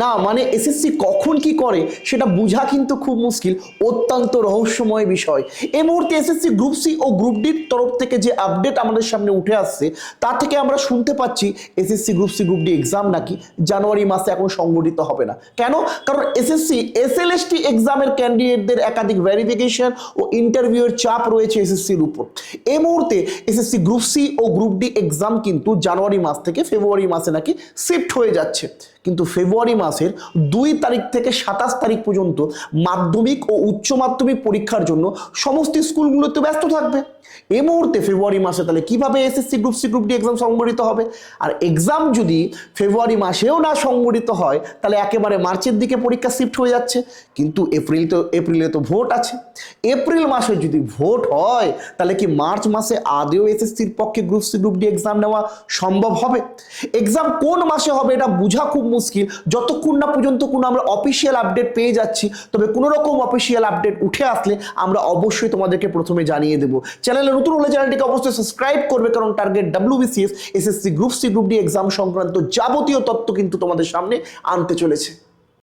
না মানে এসএসসি কখন কি করে সেটা বোঝা কিন্তু খুব মুশকিল, অত্যন্ত রহস্যময় বিষয়। এই মুহূর্তে এসএসসি গ্রুপ সি ও গ্রুপ ডির তরফ থেকে যে আপডেট আমাদের সামনে উঠে আসছে তা থেকে আমরা শুনতে পাচ্ছি SSC group C group D exam নাকি জানুয়ারি মাসে এখন সংগঠিত হবে না। কেন? কারণ এসএসসি এসএলএসটি এক্সামের ক্যান্ডিডেটদের একাধিক ভেরিফিকেশন ও ইন্টারভিউয়ের চাপ রয়েছে এসএসসির উপর। এই মুহূর্তে এসএসসি গ্রুপ সি ও গ্রুপ ডি এক্সাম কিন্তু জানুয়ারি মাস থেকে ফেব্রুয়ারি মাসে নাকি শিফট হয়ে যাচ্ছে। কিন্তু ফেব্রুয়ারি মাসের 2 তারিখ থেকে 27 তারিখ পর্যন্ত মাধ্যমিক ও উচ্চ মাধ্যমিক পরীক্ষার জন্য সমস্ত স্কুলগুলোতে ব্যস্ত থাকবে। এই মুহূর্তে ফেব্রুয়ারি মাসে তাহলে কিভাবে SSC group C group D exam সংগঠিত হবে? আর এক্সাম যদি ফেব্রুয়ারি মাসেও না সংগঠিত হয় তাহলে একেবারে মার্চের দিকে পরীক্ষা শিফট হয়ে যাচ্ছে। কিন্তু এপ্রিলে তো ভোট আছে। এপ্রিল মাসে যদি ভোট হয় তাহলে কি মার্চ মাসে আদৌ এসএসসির পক্ষে group C group D exam নেওয়া সম্ভব হবে? এক্সাম কোন মাসে হবে এটা বোঝা খুব মুশকিল যতক্ষণ না পর্যন্ত কোনো আমরা অফিসিয়াল আপডেট পেয়ে যাচ্ছি। তবে কোনো রকম অফিসিয়াল আপডেট উঠে আসলে আমরা অবশ্যই তোমাদেরকে প্রথমে জানিয়ে দেবো। চ্যানেলে নতুন হলে চ্যানেলটিকে অবশ্যই সাবস্ক্রাইব করবে, কারণ target WBCS SSC group C group D exam সংক্রান্ত যাবতীয় তথ্য কিন্তু তোমাদের সামনে আনতে চলেছে।